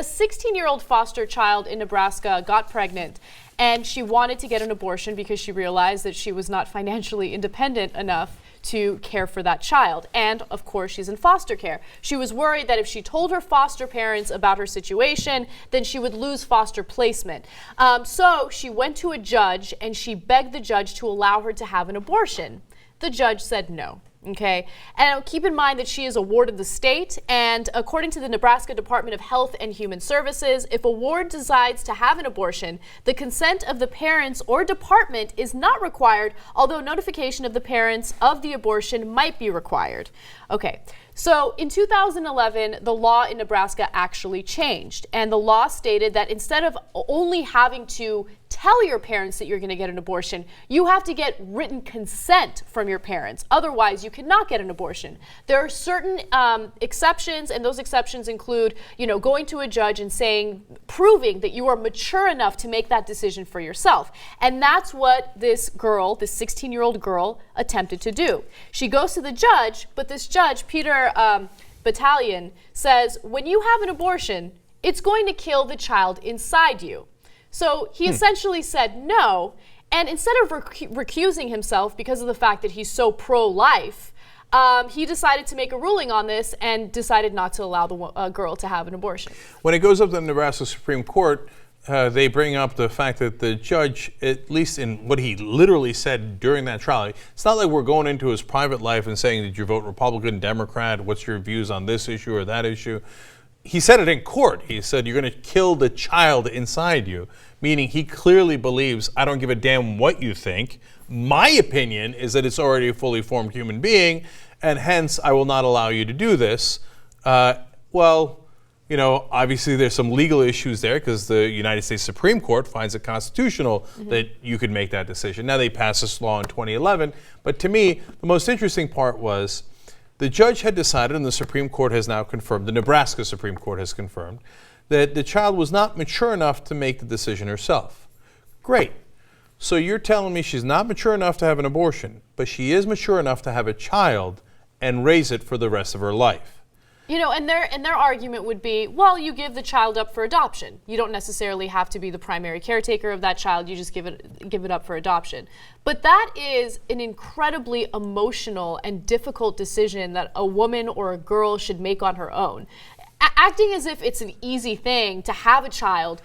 16-year-old foster child in Nebraska got pregnant, and she wanted to get an abortion because she realized that she was not financially independent enough to care for that child. And of course, she's in foster care. She was worried that if she told her foster parents about her situation, then she would lose foster placement. So she went to a judge and she begged the judge to allow her to have an abortion. The judge said no. Okay, and keep in mind that she is a ward of the state, and according to the Nebraska Department of Health and Human Services, if a ward decides to have an abortion, the consent of the parents or department is not required, although notification of the parents of the abortion might be required. Okay, so in 2011, the law in Nebraska actually changed, and the law stated that instead of only having to tell your parents that you're going to get an abortion, you have to get written consent from your parents. Otherwise, you cannot get an abortion. There are certain exceptions, and those exceptions include, going to a judge and proving that you are mature enough to make that decision for yourself. And that's what this girl, this 16-year-old girl, attempted to do. She goes to the judge, but this judge, Peter Battalion, says, when you have an abortion, it's going to kill the child inside you. So he essentially said no, and instead of recusing himself because of the fact that he's so pro-life, he decided to make a ruling on this and decided not to allow the girl to have an abortion. When it goes up to the Nebraska Supreme Court, they bring up the fact that the judge, at least in what he literally said during that trial, it's not like we're going into his private life and saying, did you vote Republican, Democrat, what's your views on this issue or that issue? He said it in court. He said, you're going to kill the child inside you, meaning he clearly believes, I don't give a damn what you think. My opinion is that it's already a fully formed human being, and hence I will not allow you to do this. Obviously there's some legal issues there because the United States Supreme Court finds it constitutional that you could make that decision. Now they passed this law in 2011, but to me, the most interesting part was the judge had decided, and the Supreme Court has now confirmed, the Nebraska Supreme Court has confirmed, that the child was not mature enough to make the decision herself. Great. So you're telling me she's not mature enough to have an abortion, but she is mature enough to have a child and raise it for the rest of her life. And their argument would be, well, you give the child up for adoption. You don't necessarily have to be the primary caretaker of that child. You just give it up for adoption. But that is an incredibly emotional and difficult decision that a woman or a girl should make on her own. Acting as if it's an easy thing to have a child,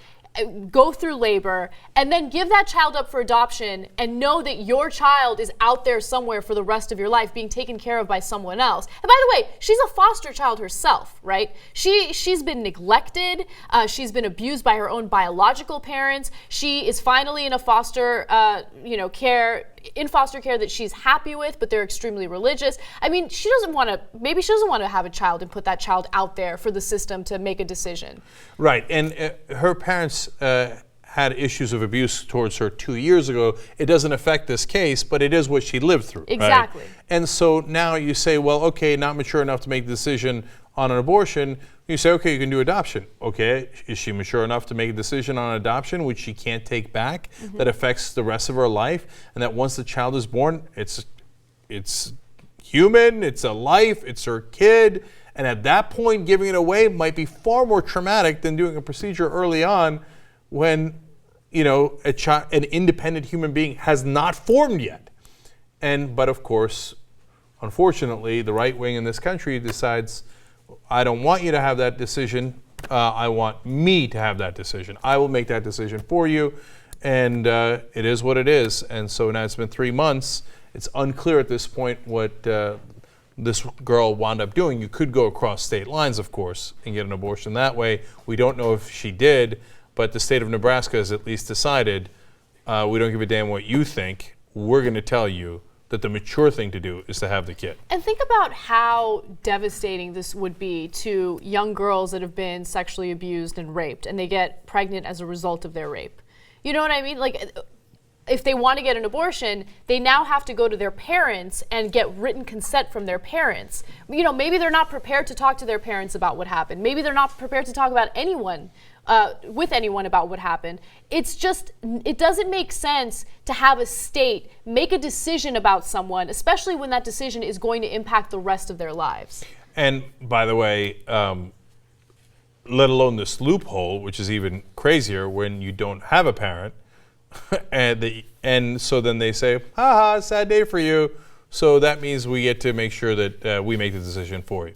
go through labor, and then give that child up for adoption and know that your child is out there somewhere for the rest of your life being taken care of by someone else. And by the way, she's a foster child herself, right? She's been neglected. She's been abused by her own biological parents. She is finally in a foster care that she's happy with, but they're extremely religious. I mean, maybe she doesn't want to have a child and put that child out there for the system to make a decision. Right, and her parents had issues of abuse towards her 2 years ago. It doesn't affect this case, but it is what she lived through. Exactly. Right? And so now you say, well, okay, not mature enough to make the decision on an abortion. You say, okay, you can do adoption. Okay, is she mature enough to make a decision on adoption, which she can't take back, that affects the rest of her life, and that once the child is born, it's human, it's a life, it's her kid, and at that point, giving it away might be far more traumatic than doing a procedure early on when, an independent human being has not formed yet. But of course, unfortunately, the right wing in this country decides, I don't want you to have that decision. I want me to have that decision. I will make that decision for you. And it is what it is. And so now it's been 3 months. It's unclear at this point what this girl wound up doing. You could go across state lines, of course, and get an abortion that way. We don't know if she did, but the state of Nebraska has at least decided, we don't give a damn what you think. We're going to tell you that the mature thing to do is to have the kid. And think about how devastating this would be to young girls that have been sexually abused and raped, and they get pregnant as a result of their rape. You know what I mean? Like, if they want to get an abortion, they now have to go to their parents and get written consent from their parents. Maybe they're not prepared to talk to their parents about what happened. Maybe they're not prepared to talk about with anyone about what happened. It doesn't make sense to have a state make a decision about someone, especially when that decision is going to impact the rest of their lives. And by the way, let alone this loophole, which is even crazier when you don't have a parent. and so then they say, haha, sad day for you. So that means we get to make sure that we make the decision for you.